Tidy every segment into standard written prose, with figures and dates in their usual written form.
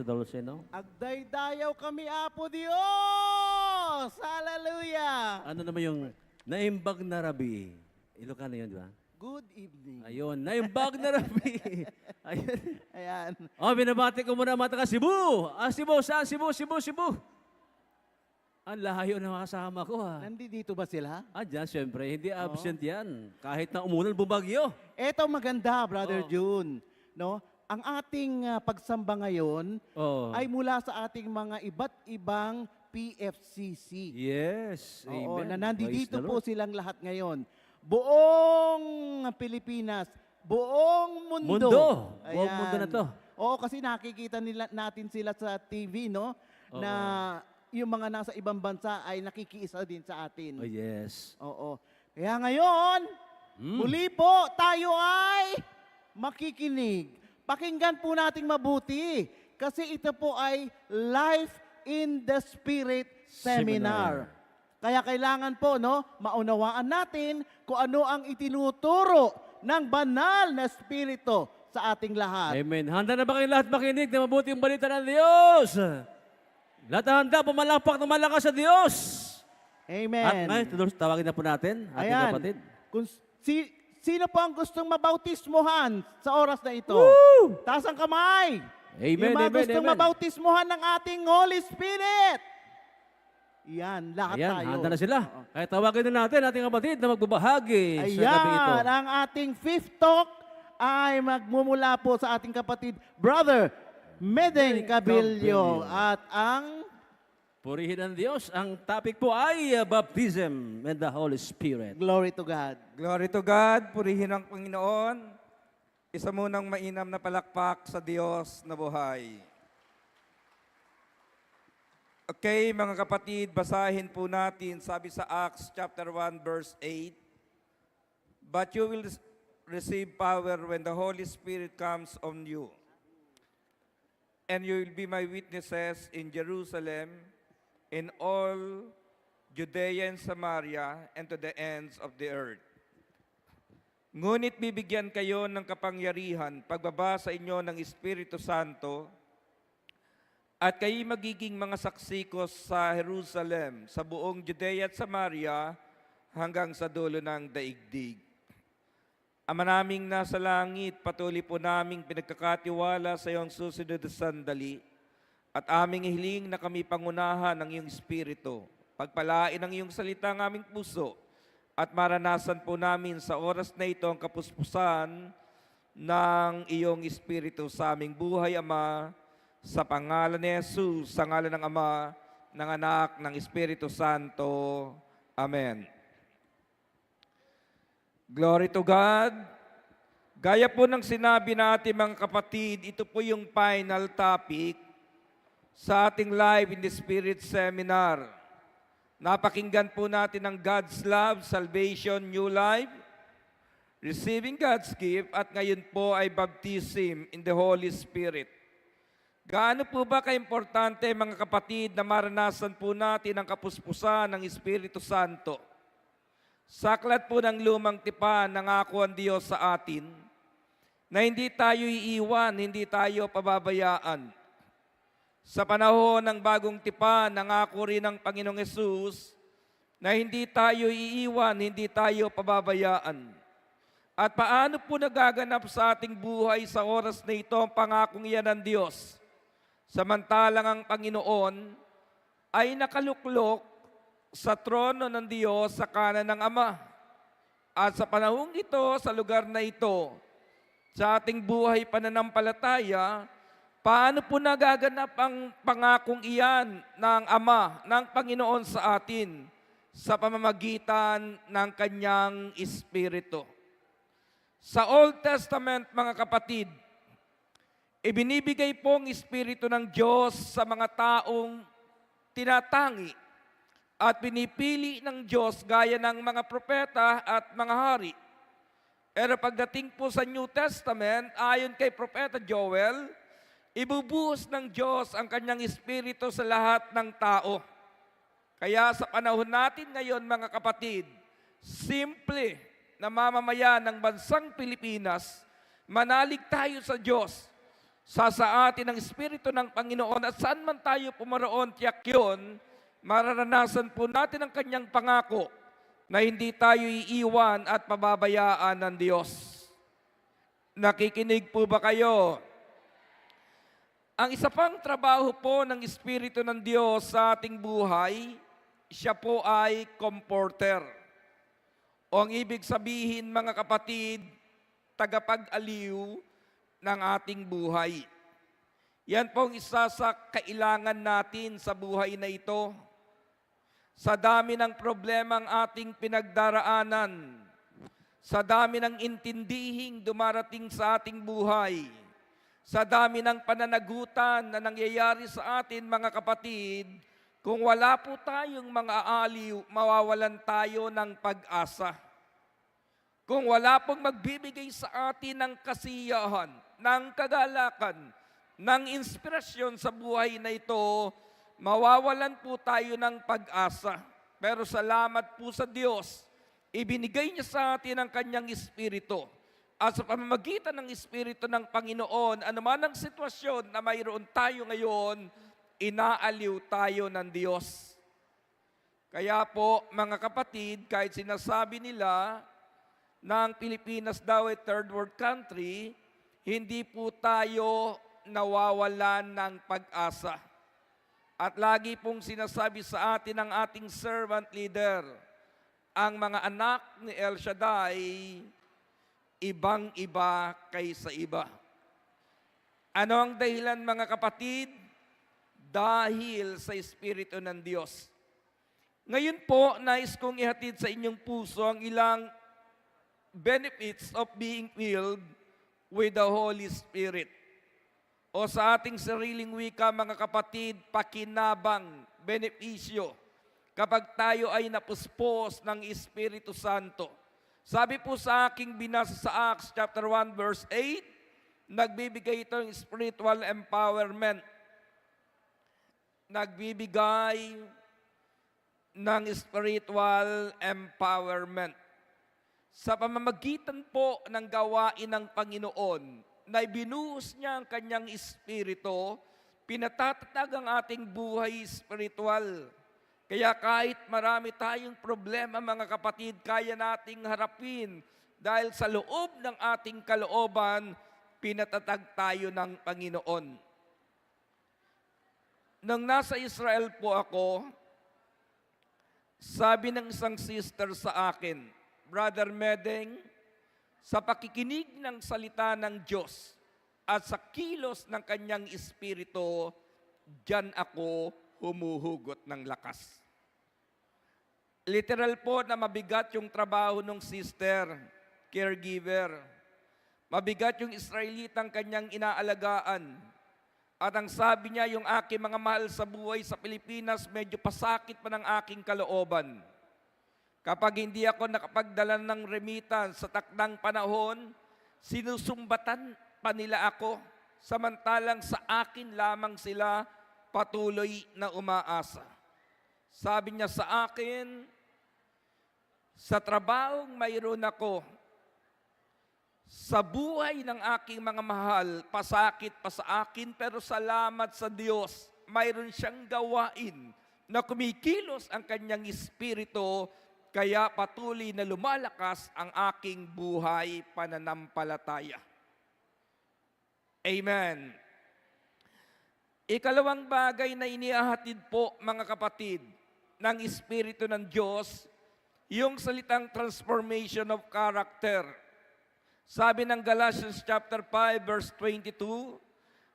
Dulce, no? Agdaydayaw kami, Apo Diyos! Hallelujah! Ano naman yung naimbag na rabi? Ilocano yun, di ba? Good evening. Ayun, naimbag na rabi. Ayun. Ayan. Oh, binabati ko muna mga taga Cebu. Cebu, saan? Cebu. Ang layo ng mga kasama ko, ha? Nandito ba sila? Dyan, syempre. Hindi absent yan. Kahit na umulan, bumagyo. Eto maganda, Brother Oh. June. No? Ang ating pagsamba ngayon Oh. ay mula sa ating mga iba't ibang PFCC. Yes. Oo, Amen. na Praise nandito the po Lord. silang lahat ngayon. Buong Pilipinas, buong mundo. Buong mundo na to. Oo, kasi nakikita natin sila sa TV, no? Oo. Na yung mga nasa ibang bansa ay nakikiisa din sa atin. Oh, yes. Oo. Kaya ngayon, Mm. muli po tayo ay makikinig. Pakinggan po nating mabuti kasi ito po ay Life in the Spirit Seminar. Kaya kailangan po, no, maunawaan natin kung ano ang itinuturo ng banal na Espiritu sa ating lahat. Amen. Handa na ba kayo lahat makinig na mabuti yung balita ng Diyos? Lahat na handa, pumalakpak ng malakas sa Diyos. Amen. At ngayon, tawagin na po natin, ating Ayan. kapatid. Kung sino po ang gustong mabautismuhan sa oras na ito? Woo! Taas ang kamay. Amen, Yung mga amen, gustong amen. mabautismuhan ng ating Holy Spirit. Yan, lahat Ayan, tayo. handa na sila. Oo. Kaya tawagin na natin ating kapatid na magbabahagi sa gabi ito. Ayan, ang ating fifth talk ay magmumula po sa ating kapatid, Brother Medeng Cabillo. At ang Purihin ang Diyos. Ang topic po ay baptism and the Holy Spirit. Glory to God. Glory to God, purihin ang Panginoon. Isa munang mainam na palakpak sa Diyos na buhay. Okay, mga kapatid, basahin po natin, sabi sa Acts chapter 1, verse 8, "But you will receive power when the Holy Spirit comes on you, and you will be my witnesses in Jerusalem, in all Judea and Samaria, and to the ends of the earth. Ngunit bibigyan kayo ng kapangyarihan pagbaba sa inyo ng Espiritu Santo, at kayo magiging mga saksi ko sa Jerusalem, sa buong Judea at Samaria, hanggang sa dulo ng daigdig. Ama naming nasa langit, patuloy po naming pinagkakatiwala sa iyong susunod na sandali, at aming hiling na kami pangunahan ng iyong Espiritu. Pagpalain ang iyong salita ng aming puso, at maranasan po namin sa oras na ito ang kapuspusan ng iyong Espiritu sa aming buhay, Ama, sa pangalan ni Jesus, sa ngalan ng Ama, ng Anak, ng Espiritu Santo. Amen. Glory to God. Gaya po ng sinabi natin mga kapatid, ito po yung final topic sa ating Life in the Spirit Seminar. Napakinggan po natin ang God's Love, Salvation, New Life, Receiving God's Gift, at ngayon po ay Baptism in the Holy Spirit. Gaano po ba kaimportante mga kapatid na maranasan po natin ang kapuspusan ng Espiritu Santo? Saklat po ng lumang tipan, nangako ang Diyos sa atin na hindi tayo iiwan, hindi tayo pababayaan. Sa panahon ng bagong tipan, nangako rin ng Panginoong Yesus na hindi tayo iiwan, hindi tayo pababayaan. At paano po nagaganap sa ating buhay sa oras na ito ang pangakong iyan ng Diyos? Samantalang ang Panginoon ay nakaluklok sa trono ng Diyos sa kanan ng Ama. At sa panahong ito, sa lugar na ito, sa ating buhay pananampalataya, paano po nagaganap ang pangakong iyan ng Ama, ng Panginoon sa atin sa pamamagitan ng Kanyang Espiritu? Sa Old Testament, mga kapatid, ibinibigay pong Espiritu ng Diyos sa mga taong tinatangi at pinipili ng Diyos gaya ng mga propeta at mga hari. Pero pagdating po sa New Testament, ayon kay Propeta Joel, ibubuhos ng Diyos ang Kanyang Espiritu sa lahat ng tao. Kaya sa panahon natin ngayon, mga kapatid, simple na mamamayan ng bansang Pilipinas, manalig tayo sa Diyos sa atin ng Espiritu ng Panginoon at saan man tayo pumaroon, tiyak yun, mararanasan po natin ang kanyang pangako na hindi tayo iiwan at pababayaan ng Diyos. Nakikinig po ba kayo? Ang isa pang trabaho po ng Espiritu ng Diyos sa ating buhay, siya po ay comforter. O ang ibig sabihin, mga kapatid, tagapag-aliw ng ating buhay. Yan po ang isa sa kailangan natin sa buhay na ito. Sa dami ng problema ang ating pinagdaraanan, sa dami ng intindihing dumarating sa ating buhay, sa dami ng pananagutan na nangyayari sa atin, mga kapatid, kung wala po tayong mga aliw, mawawalan tayo ng pag-asa. Kung wala pong magbibigay sa atin ng kasiyahan, ng kagalakan, ng inspirasyon sa buhay na ito, mawawalan po tayo ng pag-asa. Pero salamat po sa Diyos, ibinigay niya sa atin ang kanyang Espiritu. At sa pamamagitan ng Espiritu ng Panginoon, anuman ang sitwasyon na mayroon tayo ngayon, inaaliw tayo ng Diyos. Kaya po, mga kapatid, kahit sinasabi nila na ang Pilipinas daw ay third world country, hindi po tayo nawawalan ng pag-asa. At lagi pong sinasabi sa atin ng ating servant leader, ang mga anak ni El Shaddai, ibang-iba kaysa iba. Ano ang dahilan, mga kapatid? Dahil sa Espiritu ng Diyos. Ngayon po, nais kong ihatid sa inyong puso ang ilang benefits of being filled with the Holy Spirit. O sa ating sariling wika, mga kapatid, pakinabang, benepisyo, kapag tayo ay napuspos ng Espiritu Santo. Sabi po sa aking binasa sa Acts chapter 1 verse 8, nagbibigay ito ng spiritual empowerment. Nagbibigay ng spiritual empowerment. Sa pamamagitan po ng gawain ng Panginoon, na ibinuhos niya ang kanyang espiritu, pinatatatag ang ating buhay spiritual. Kaya kahit marami tayong problema, mga kapatid, kaya nating harapin dahil sa loob ng ating kalooban, pinatatag tayo ng Panginoon. Nang nasa Israel po ako, sabi ng isang sister sa akin, Brother Medeng, sa pakikinig ng salita ng Diyos at sa kilos ng kanyang espiritu, diyan ako humuhugot ng lakas. Literal po na mabigat yung trabaho ng sister, caregiver. Mabigat yung Israelitang kanyang inaalagaan. At ang sabi niya, yung aking mga mahal sa buhay sa Pilipinas, medyo pasakit pa ng aking kalooban. Kapag hindi ako nakapagdala ng remittance sa takdang panahon, sinusumbatan pa nila ako, samantalang sa akin lamang sila patuloy na umaasa. Sabi niya sa akin, sa trabahong mayroon ako, sa buhay ng aking mga mahal, pasakit pa sa akin, pero salamat sa Diyos, mayroon siyang gawain na kumikilos ang kanyang espiritu, kaya patuloy na lumalakas ang aking buhay pananampalataya. Amen. Ikalawang bagay na inihahatid po, mga kapatid, ng Espiritu ng Diyos, yung salitang transformation of character. Sabi ng Galatians chapter 5 verse 22,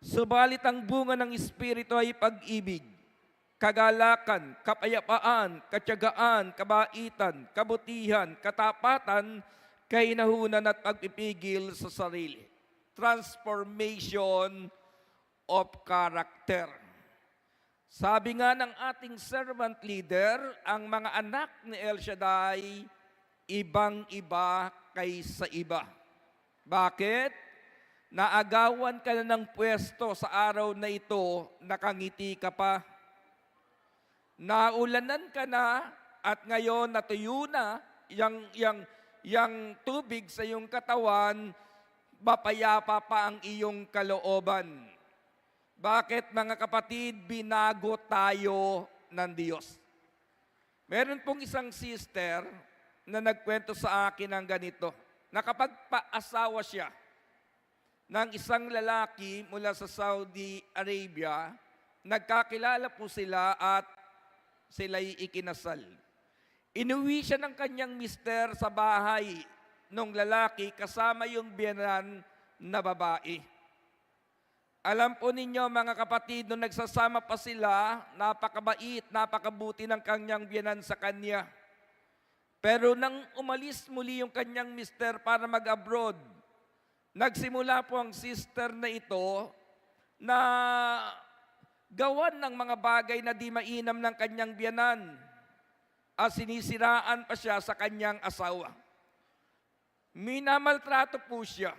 subalit ang bunga ng Espiritu ay pag-ibig, kagalakan, kapayapaan, katyagaan, kabaitan, kabutihan, katapatan, kainahunan at pagpipigil sa sarili. Transformation of character. Sabi nga ng ating servant leader, ang mga anak ni El Shaddai, ibang-iba kaysa iba. Bakit? Naagawan ka na ng pwesto sa araw na ito, nakangiti ka pa. Naulanan ka na at ngayon natuyo na yung tubig sa iyong katawan, mapayapa pa ang iyong kalooban. Bakit mga kapatid, binago tayo ng Diyos? Meron pong isang sister na nagkwento sa akin ng ganito, na kapag paasawa siya ng isang lalaki mula sa Saudi Arabia, nagkakilala po sila at sila'y ikinasal. Inuwi siya ng kanyang mister sa bahay ng lalaki kasama yung biyenan na babae. Alam po ninyo mga kapatid, nung nagsasama pa sila, napakabait, napakabuti ng kanyang biyenan sa kanya. Pero nang umalis muli yung kanyang mister para mag-abroad, nagsimula po ang sister na ito na gawan ng mga bagay na di mainam ng kanyang biyanan at sinisiraan pa siya sa kanyang asawa. Minamaltrato po siya.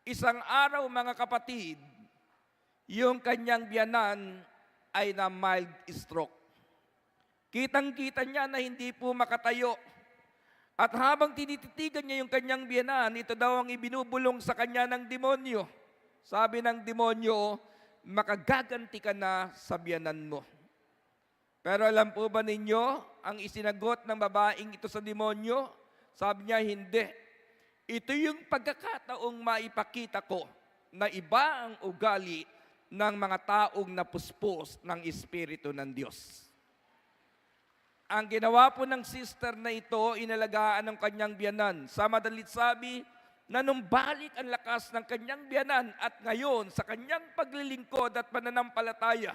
Isang araw mga kapatid, yung kanyang biyanan ay na mild stroke. Kitang-kita niya na hindi po makatayo. At habang tinititigan niya yung kanyang biyanan, ito daw ang ibinubulong sa kanya ng demonyo. Sabi ng demonyo, makagaganti ka na sa biyanan mo. Pero alam po ba ninyo, ang isinagot ng babaeng ito sa demonyo? Sabi niya, hindi. Ito yung pagkakataong maipakita ko na iba ang ugali ng mga taong napuspos ng Espiritu ng Diyos. Ang ginawa po ng sister na ito, inalagaan ng kanyang biyanan. Sa madalit sabi, nanumbalik ang lakas ng kanyang biyanan at ngayon sa kanyang paglilingkod at pananampalataya,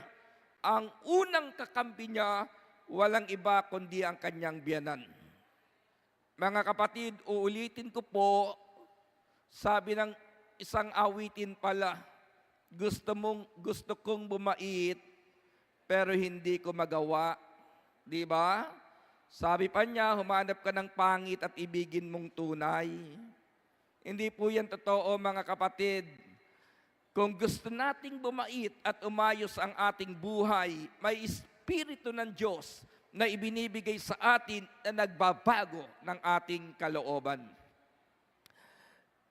ang unang kakampi niya, walang iba kundi ang kanyang biyanan. Mga kapatid, uulitin ko po, sabi ng isang awitin pala, gusto kong bumait, pero hindi ko magawa. Di ba? Sabi pa niya, humanap ka ng pangit at ibigin mong tunay. Hindi po yan totoo mga kapatid. Kung gusto nating bumait at umayos ang ating buhay, may Espiritu ng Diyos na ibinibigay sa atin na nagbabago ng ating kalooban.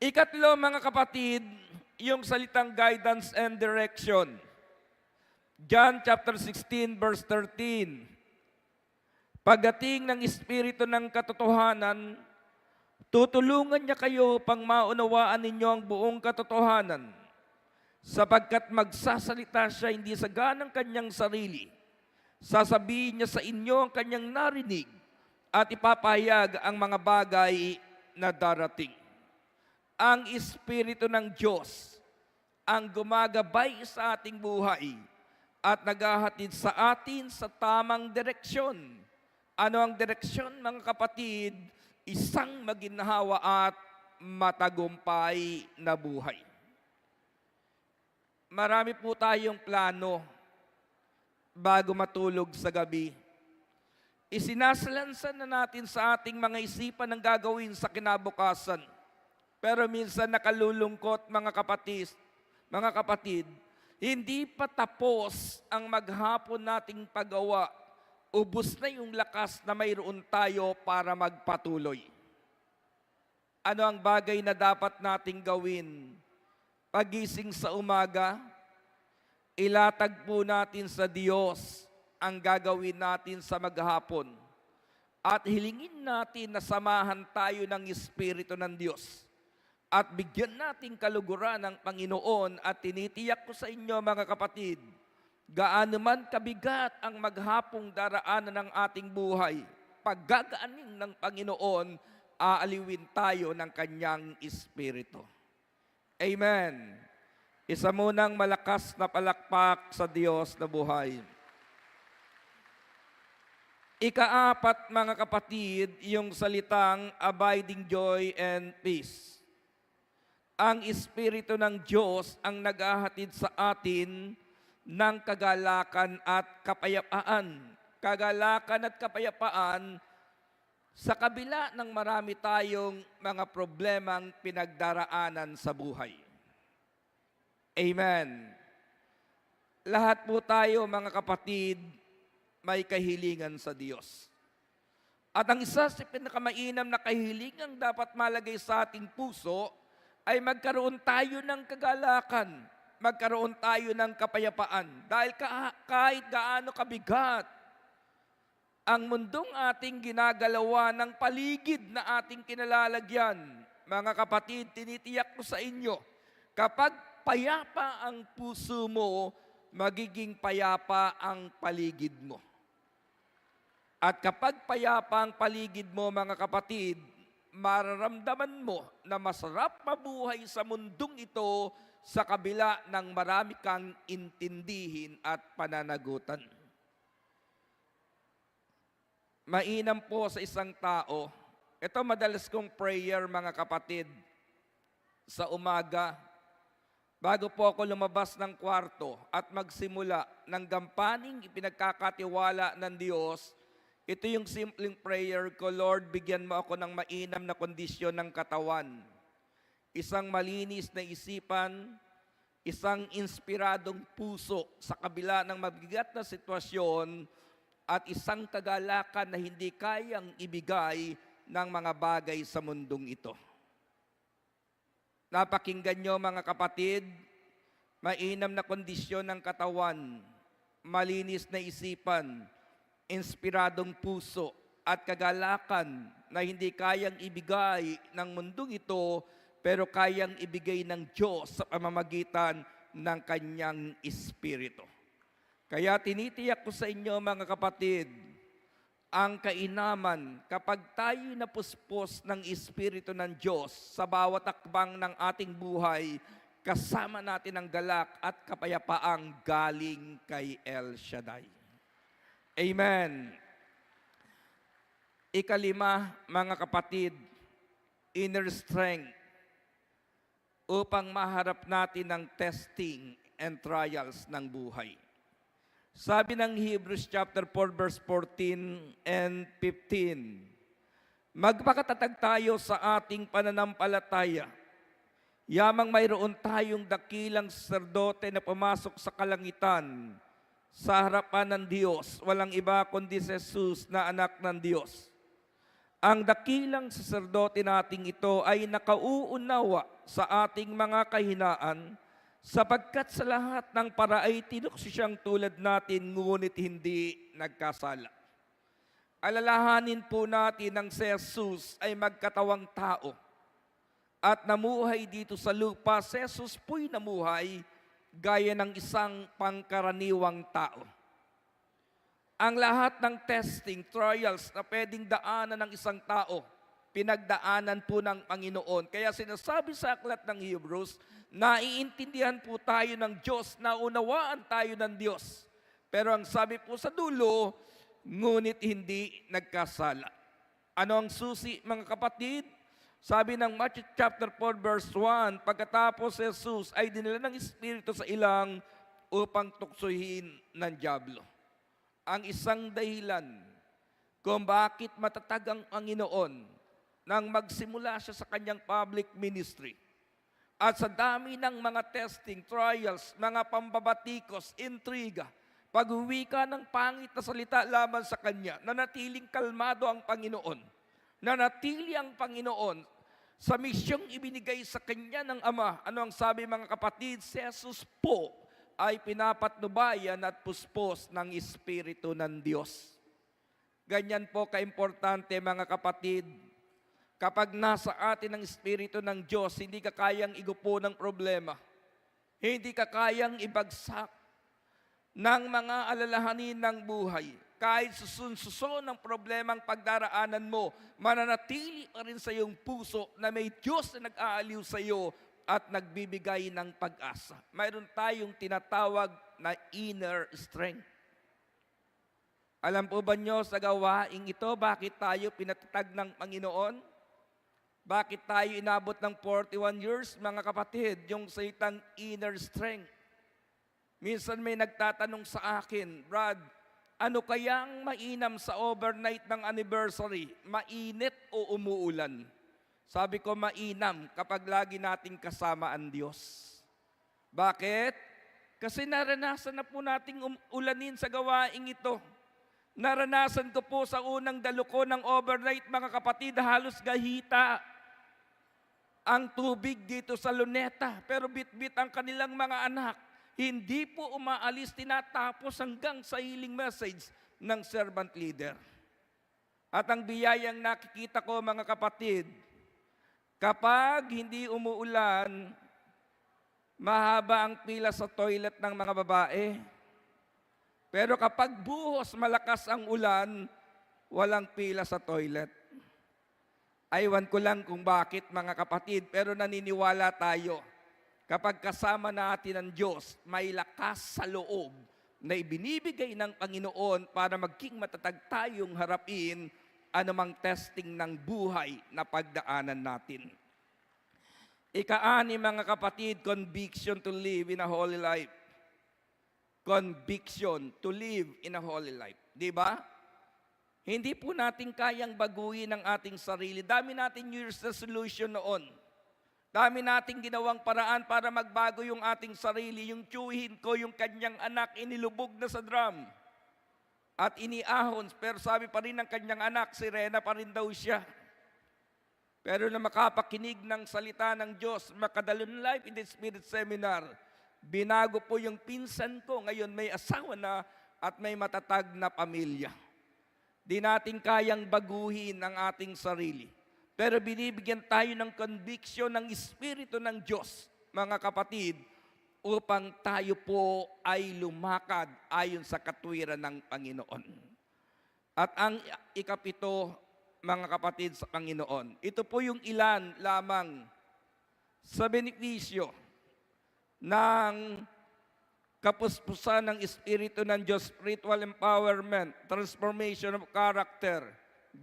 Ikatlo mga kapatid, yung salitang guidance and direction. John chapter 16 verse 13. Pagdating ng Espiritu ng katotohanan, tutulungan niya kayo pang maunawaan ninyo ang buong katotohanan, sapagkat magsasalita siya hindi sa ganang kanyang sarili. Sasabihin niya sa inyo ang kanyang narinig at ipapahayag ang mga bagay na darating. Ang Espiritu ng Diyos ang gumagabay sa ating buhay at naghahatid sa atin sa tamang direksyon. Ano ang direksyon mga kapatid? Isang maginhawa at matagumpay na buhay. Marami po tayong plano bago matulog sa gabi. Isinasalansan na natin sa ating mga isipan ang gagawin sa kinabukasan. Pero minsan nakalulungkot mga kapatid, hindi pa tapos ang maghapon nating paggawa. Ubus na yung lakas na mayroon tayo para magpatuloy. Ano ang bagay na dapat nating gawin? Pagising sa umaga, ilatag po natin sa Diyos ang gagawin natin sa maghapon. At hilingin natin na samahan tayo ng Espiritu ng Diyos. At bigyan natin kaluguran ng Panginoon at tinitiyak ko sa inyo mga kapatid, gaano man kabigat ang maghapong daraanan ng ating buhay, paggagaanin ng Panginoon, aaliwin tayo ng Kanyang Espiritu. Amen. Isa munang malakas na palakpak sa Diyos na buhay. Ikaapat mga kapatid, yung salitang abiding joy and peace. Ang Espiritu ng Diyos ang naghahatid sa atin ng kagalakan at kapayapaan. Kagalakan at kapayapaan sa kabila ng marami tayong mga problemang pinagdaraanan sa buhay. Amen. Lahat po tayo mga kapatid may kahilingan sa Diyos. At ang isa sa pinakamainam na kahilingang dapat malagay sa ating puso ay magkaroon tayo ng kagalakan, magkaroon tayo ng kapayapaan. Dahil kahit gaano kabigat ang mundong ating ginagalawa ng paligid na ating kinalalagyan, mga kapatid, tinitiyak ko sa inyo, kapag payapa ang puso mo, magiging payapa ang paligid mo. At kapag payapa ang paligid mo, mga kapatid, mararamdaman mo na masarap mabuhay sa mundong ito sa kabila ng marami kang intindihin at pananagutan. Mainam po sa isang tao. Ito madalas kong prayer, mga kapatid, sa umaga. Bago po ako lumabas ng kwarto at magsimula ng gampaning ipinagkakatiwala ng Diyos, ito yung simpleng prayer ko: Lord, bigyan mo ako ng mainam na kondisyon ng katawan, isang malinis na isipan, isang inspiradong puso sa kabila ng mabigat na sitwasyon, at isang kagalakan na hindi kayang ibigay ng mga bagay sa mundong ito. Napakinggan nyo, mga kapatid, mainam na kondisyon ng katawan, malinis na isipan, inspiradong puso, at kagalakan na hindi kayang ibigay ng mundong ito, pero kayang ibigay ng Diyos sa pamamagitan ng Kanyang Espiritu. Kaya tinitiyak ko sa inyo, mga kapatid, ang kainaman kapag tayo napuspos ng Espiritu ng Diyos sa bawat akbang ng ating buhay, kasama natin ang galak at kapayapaang galing kay El Shaddai. Amen. Ikalima, mga kapatid, inner strength upang maharap natin ang testing and trials ng buhay. Sabi ng Hebrews chapter 4 verse 14 and 15, magpakatatag tayo sa ating pananampalataya. Yamang mayroon tayong dakilang saserdote na pumasok sa kalangitan, sa harapan ng Diyos, walang iba kundi si Jesus na anak ng Diyos. Ang dakilang saserdote nating ito ay nakauunawa sa ating mga kahinaan, sapagkat sa lahat ng paraay tinukso siyang tulad natin, ngunit hindi nagkasala. Alalahanin po natin ang si Jesus ay magkatawang tao at namuhay dito sa lupa. Si Jesus po'y namuhay gaya ng isang pangkaraniwang tao. Ang lahat ng testing, trials na pwedeng daanan ng isang tao, pinagdaanan po ng Panginoon. Kaya sinasabi sa aklat ng Hebrews, naiintindihan po tayo ng Diyos, naunawaan tayo ng Diyos. Pero ang sabi po sa dulo, ngunit hindi nagkasala. Ano ang susi, mga kapatid? Sabi ng Matthew chapter 4 verse 1, pagkatapos si Jesus ay dinala ng Espiritu sa ilang upang tuksohin ng dyablo. Ang isang dahilan kung bakit matatag ang Panginoon nang magsimula siya sa kanyang public ministry. At sa dami ng mga testing, trials, mga pambabatikos, intriga, pag-uwi ka ng pangit na salita laban sa kanya, nanatiling kalmado ang Panginoon. Nanatili ang Panginoon sa misyong ibinigay sa kanya ng Ama. Ano ang sabi, mga kapatid? Si Jesus po ay pinapatnubayan at puspos ng Espiritu ng Diyos. Ganyan po kaimportante, mga kapatid. Kapag nasa atin ang Espiritu ng Diyos, hindi ka kayang igupo ng problema. Hindi ka kayang ibagsak ng mga alalahanin ng buhay. Kahit susun-suso ng problemang pagdaraanan mo, mananatili pa rin sa iyong puso na may Diyos na nag-aaliw sa iyo at nagbibigay ng pag-asa. Mayroon tayong tinatawag na inner strength. Alam po ba nyo sa gawaing ito, bakit tayo pinatatag ng Panginoon? Bakit tayo inabot ng 41 years, mga kapatid? Yung salitang inner strength. Minsan may nagtatanong sa akin, Brad, ano kayang mainam sa overnight ng anniversary? Mainit o umuulan? Sabi ko, mainam kapag lagi nating kasama ang Diyos. Bakit? Kasi naranasan na po nating ulanin sa gawaing ito. Naranasan ko po sa unang dalo ko ng overnight, mga kapatid, halos gahita. ang tubig dito sa Luneta, pero bitbit ang kanilang mga anak. Hindi po umaalis, tinatapos hanggang sa healing message ng servant leader. At ang biyayang nakikita ko, mga kapatid, kapag hindi umuulan, mahaba ang pila sa toilet ng mga babae. Pero kapag buhos malakas ang ulan, walang pila sa toilet. Aywan ko lang kung bakit, mga kapatid, pero naniniwala tayo. Kapag kasama natin ang Diyos, may lakas sa loob na ibinibigay ng Panginoon para maging matatag tayong harapin anumang testing ng buhay na pagdaanan natin. Ika-6, mga kapatid, conviction to live in a holy life. Conviction to live in a holy life. Di ba? Hindi po natin kayang baguhin ang ating sarili. Dami natin New Year's resolution noon. Dami nating ginawang paraan para magbago yung ating sarili. Yung tiyuhin ko, yung kanyang anak, inilubog na sa drum. At iniahon, pero sabi pa rin ng kanyang anak, sirena pa rin daw siya. Pero na makapakinig ng salita ng Diyos, Makadalon Life in the Spirit Seminar, binago po yung pinsan ko. Ngayon may asawa na at may matatag na pamilya. Di natin kayang baguhin ang ating sarili. Pero binibigyan tayo ng conviction ng Espiritu ng Diyos, mga kapatid, upang tayo po ay lumakad ayon sa katwiran ng Panginoon. At ang ika-7, mga kapatid sa Panginoon, ito po yung ilan lamang sa benepisyo ng kapuspusan ng Espiritu ng Diyos, spiritual empowerment, transformation of character,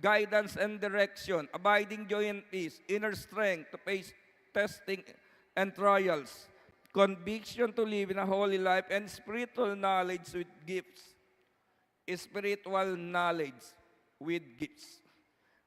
guidance and direction, abiding joy and peace, inner strength to face testing and trials, conviction to live in a holy life, and spiritual knowledge with gifts. Spiritual knowledge with gifts.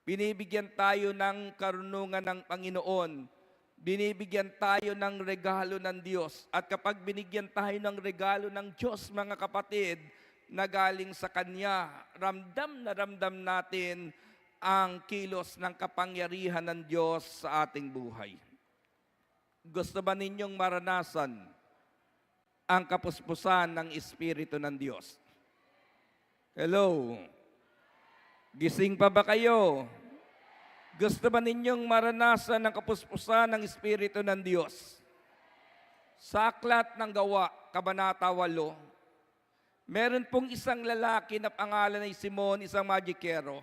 Binibigyan tayo ng karunungan ng Panginoon. Binibigyan tayo ng regalo ng Diyos. At kapag binigyan tayo ng regalo ng Diyos, mga kapatid, na galing sa Kanya, ramdam na ramdam natin ang kilos ng kapangyarihan ng Diyos sa ating buhay. Gusto ba ninyong maranasan ang kapuspusan ng Espiritu ng Diyos? Hello? Gising pa ba kayo? Gusto ba ninyong maranasan ang kapuspusan ng Espiritu ng Diyos? Sa Aklat ng Gawa, Kabanata 8, meron pong isang lalaki na pangalan ay Simon, isang magikero,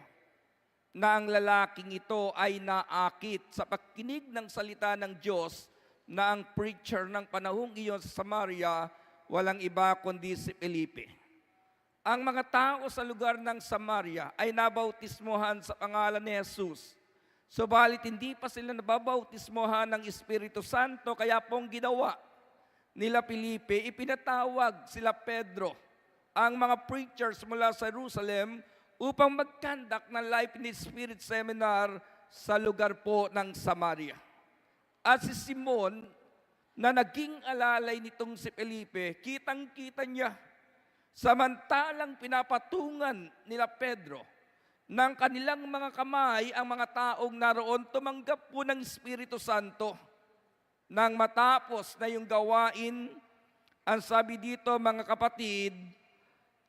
na ang lalaking ito ay naakit sa pakikinig ng salita ng Diyos na ang preacher ng panahong iyon sa Samaria, walang iba kundi si Felipe. Ang mga tao sa lugar ng Samaria ay nabautismohan sa pangalan ni Jesus. Subalit hindi pa sila nababautismohan ng Espiritu Santo, kaya pong ginawa nila Felipe, ipinatawag sila Pedro, ang mga preachers mula sa Jerusalem, upang mag-conduct ng Life in the Spirit Seminar sa lugar po ng Samaria. At si Simon, na naging alalay nitong si Felipe, kitang-kita niya, samantalang pinapatungan nila Pedro ng kanilang mga kamay ang mga taong naroon, tumanggap po ng Espiritu Santo. Nang matapos na yung gawain, ang sabi dito, mga kapatid,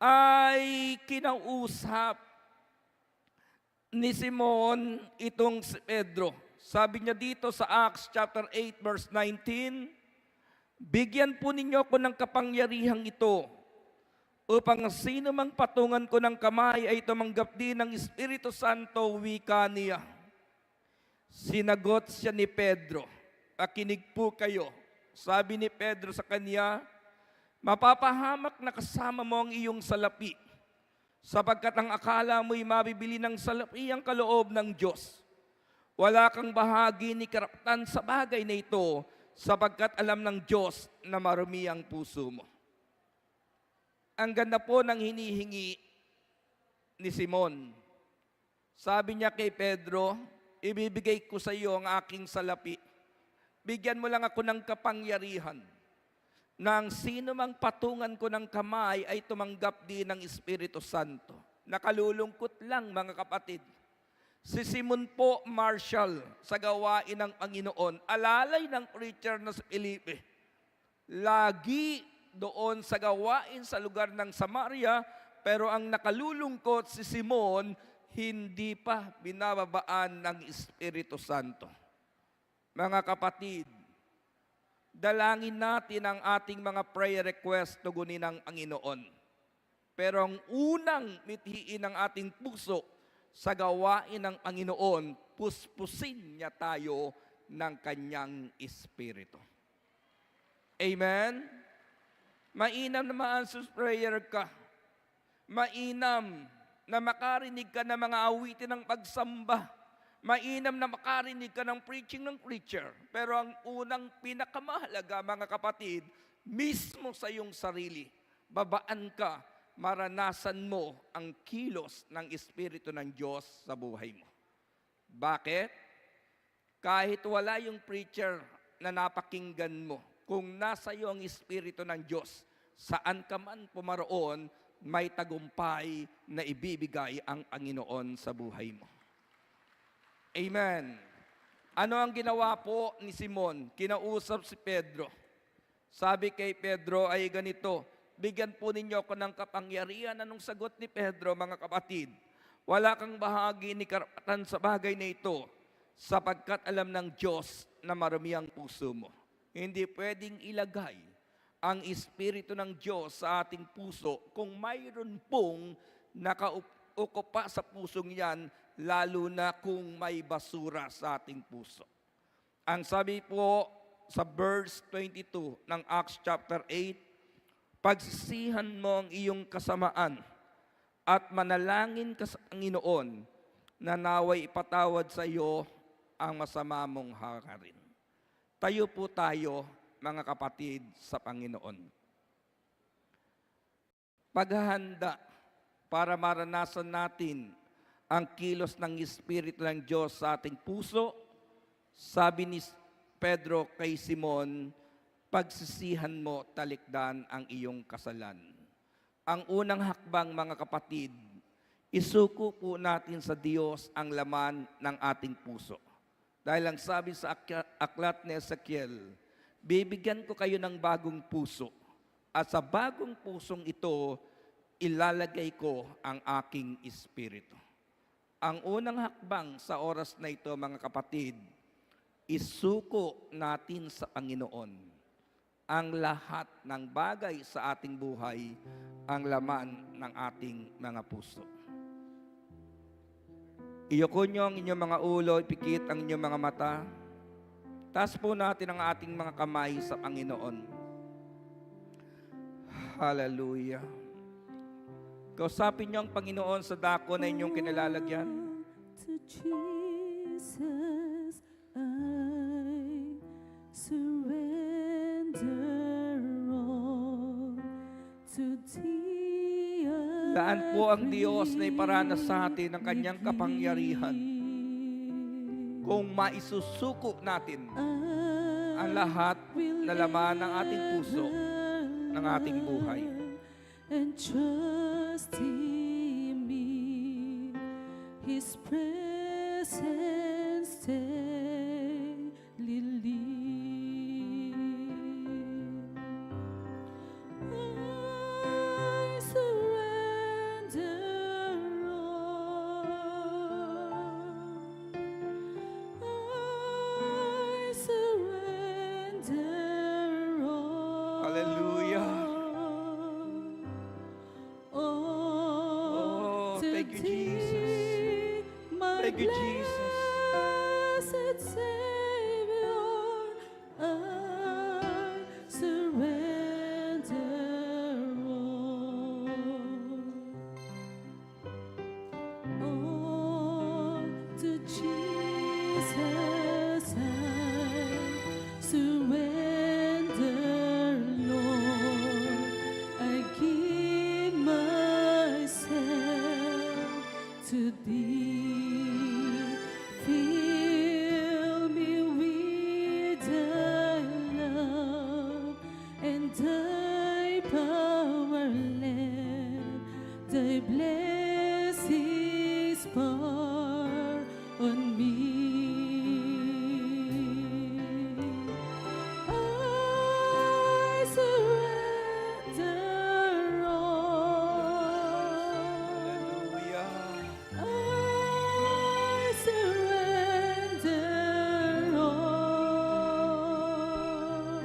ay kinausap ni Simon itong si Pedro. Sabi niya dito sa Acts chapter 8 verse 19, bigyan po ninyo ko ng kapangyarihang ito upang sino mang patungan ko ng kamay ay tumanggap din ng Espiritu Santo, wika niya. Sinagot siya ni Pedro, pakinig po kayo. Sabi ni Pedro sa kanya, mapapahamak na kasama mo ang iyong salapi, sapagkat ang akala mo'y mabibili ng salapi ang kaloob ng Diyos. Wala kang bahagi ni karapatan sa bagay na ito, sapagkat alam ng Diyos na marumi ang puso mo. Ang ganda po ng hinihingi ni Simon. Sabi niya kay Pedro, ibibigay ko sa iyo ang aking salapi. Bigyan mo lang ako ng kapangyarihan na ang sino mang patungan ko ng kamay ay tumanggap din ng Espiritu Santo. Nakalulungkot lang, mga kapatid. Si Simon po Marshall sa gawain ng Panginoon, alalay ng preacher na si Felipe. Lagi doon sa gawain sa lugar ng Samaria, pero ang nakalulungkot si Simon, hindi pa binababaan ng Espiritu Santo. Mga kapatid, dalangin natin ang ating mga prayer request tugunin ng Panginoon. Pero ang unang mithiin ng ating puso sa gawain ng Panginoon, puspusin niya tayo ng kanyang Espiritu. Amen? Mainam na ma-answer prayer ka. Mainam na makarinig ka ng mga awitin ng pagsamba. Mainam na makarinig ka ng preaching ng preacher. Pero ang unang pinakamahalaga, mga kapatid, mismo sa iyong sarili, babaan ka, maranasan mo ang kilos ng Espiritu ng Diyos sa buhay mo. Bakit? Kahit wala yung preacher na napakinggan mo, kung nasa iyo ang Espiritu ng Diyos, saan ka man pumaroon, may tagumpay na ibibigay ang Panginoon sa buhay mo. Amen. Ano ang ginawa po ni Simon? Kinausap si Pedro. Sabi kay Pedro ay ganito, bigyan po ninyo ako ng kapangyarihan. Anong sagot ni Pedro, mga kapatid? Wala kang bahagi ni karapatan sa bagay na ito, sapagkat alam ng Diyos na marami ang puso mo. Hindi pwedeng ilagay ang Espiritu ng Diyos sa ating puso kung mayroon pong nakaukupa sa pusong yan, lalo na kung may basura sa ating puso. Ang sabi po sa verse 22 ng Acts chapter 8, pagsisihan mo ang iyong kasamaan at manalangin ka sa Panginoon na naway ipatawad sa iyo ang masama mong hakarin. Tayo po tayo, mga kapatid, sa Panginoon. Paghahanda para maranasan natin ang kilos ng Espiritu ng Diyos sa ating puso, sabi ni Pedro kay Simon, pagsisihan mo, talikdan ang iyong kasalan. Ang unang hakbang, mga kapatid, isuko po natin sa Diyos ang laman ng ating puso. Dahil ang sabi sa aklat ni Ezekiel, bibigyan ko kayo ng bagong puso, at sa bagong pusong ito, ilalagay ko ang aking Espiritu. Ang unang hakbang sa oras na ito, mga kapatid, isuko natin sa Panginoon ang lahat ng bagay sa ating buhay, ang laman ng ating mga puso. Iyoko nyo ang inyong mga ulo, ipikit ang inyong mga mata. Taas po natin ang ating mga kamay sa Panginoon. Hallelujah. Kausapin nyo ang Panginoon sa dako na inyong kinalalagyan. To Jesus I surrender all. To Thee I Daan po ang Diyos na iparanas sa atin ng kanyang kapangyarihan. Kung maisusuko natin ang lahat na laman ng ating puso, ng ating buhay. And trust in me, His presence daily live. I surrender all. I surrender all. Hallelujah. Oh, thank you, Jesus. Thank you, Jesus. Blessed Savior, I surrender all. To Jesus I surrender, Lord. I give myself to Thee. Fill me with Thy love and Thy power, let Thy blessings pour on me. I surrender all. Hallelujah. I surrender all.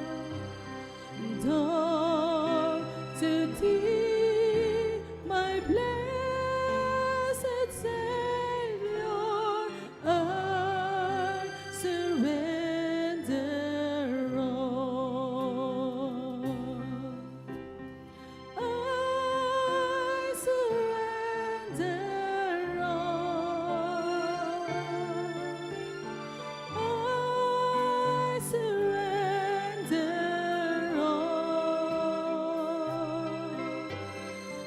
And all to Thee, my blessed Savior, I surrender all. I surrender all. I surrender all.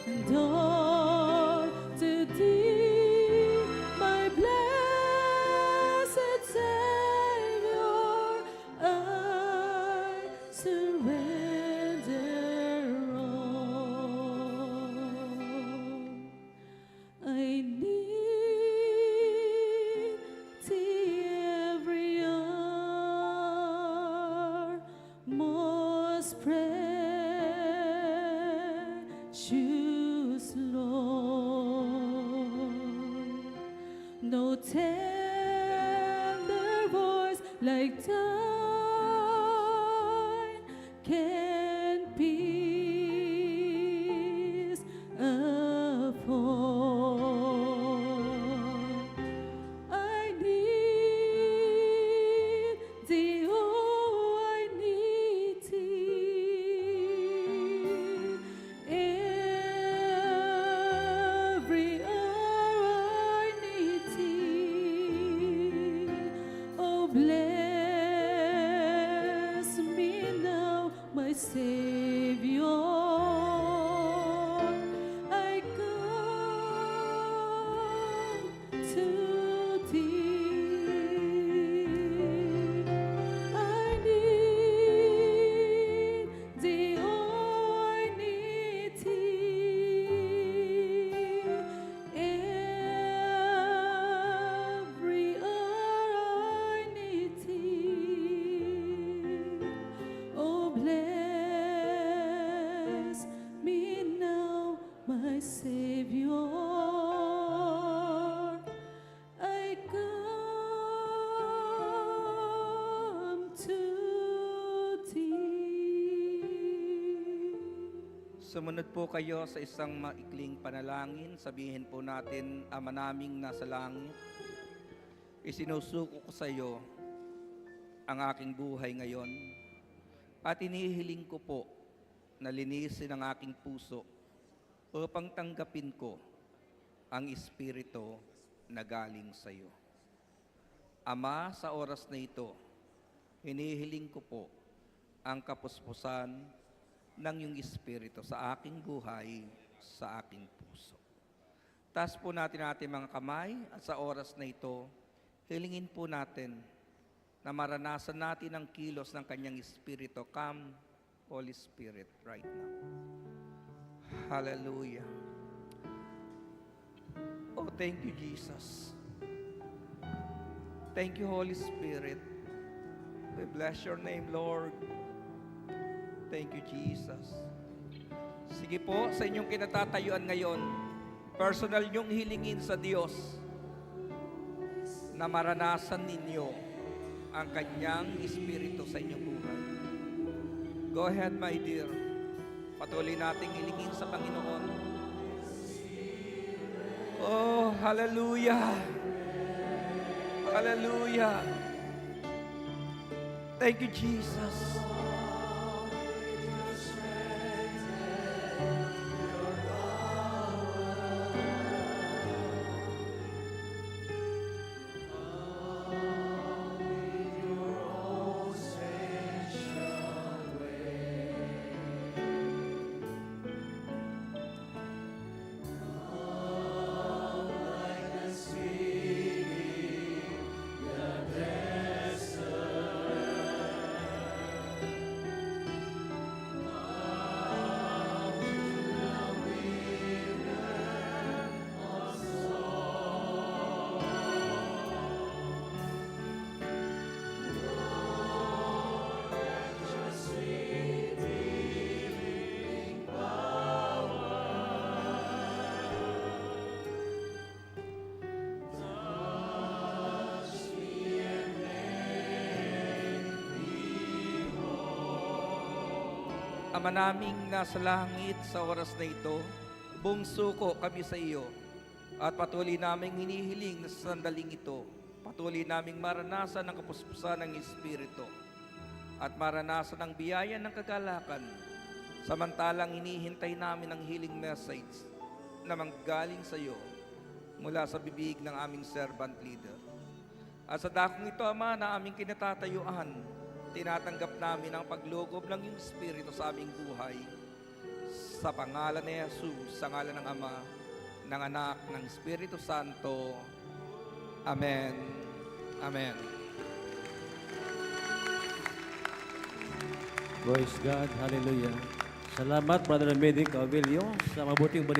And all to Thee, my blessed Savior, I surrender all. I need Thee every hour, most precious Lord. No tender voice like Thine can peace afford. I need Thee, oh, I need Thee. Every hour I need Thee. Oh, bless me now, my Savior. I come to Thee. I need Thee, oh, I need Thee. Every hour I need Thee. Oh, bless me now, my Savior. I come to Thee. Sumunod po kayo sa isang maikling panalangin. Sabihin po natin, Ama naming nasa langit, isinusuko ko sa iyo ang aking buhay ngayon at inihiling ko po na linisin ang aking puso upang tanggapin ko ang Espiritu na galing sa iyo. Ama, sa oras na ito, hinihiling ko po ang kapuspusan ng iyong Espiritu sa aking buhay, sa aking puso. Taas po natin ating mga kamay at sa oras na ito, hilingin po natin na maranasan natin ang kilos ng kanyang Espiritu. Come, Holy Spirit, right now. Hallelujah. Oh, thank you, Jesus. Thank you, Holy Spirit. We bless your name, Lord. Thank you, Jesus. Sige po, sa inyong kinatatayuan ngayon, personal niyong hilingin sa Diyos na maranasan ninyo ang kanyang Espiritu sa inyong buhay. Go ahead, my dear. Patuloy nating hilingin sa Panginoon. Oh, hallelujah. Hallelujah. Thank you, Jesus. Ama naming nasa langit sa oras na ito, buong suko kami sa iyo at patuloy naming hinihiling na sa sandaling ito, patuloy naming maranasan ang kapuspusan ng Espiritu at maranasan ang biyaya ng kagalakan samantalang hinihintay namin ang healing message na manggaling sa iyo mula sa bibig ng aming servant leader. At sa dakong ito, Ama, na aming kinatatayuan, tinatanggap namin ang paglugob ng iyong Espiritu sa aming buhay. Sa pangalan ni Jesus, sa ngalan ng Ama, ng Anak, ng Espiritu Santo. Amen. Amen. Praise God. Hallelujah. Salamat, Brother Medic Avilio, sa mabuting balita.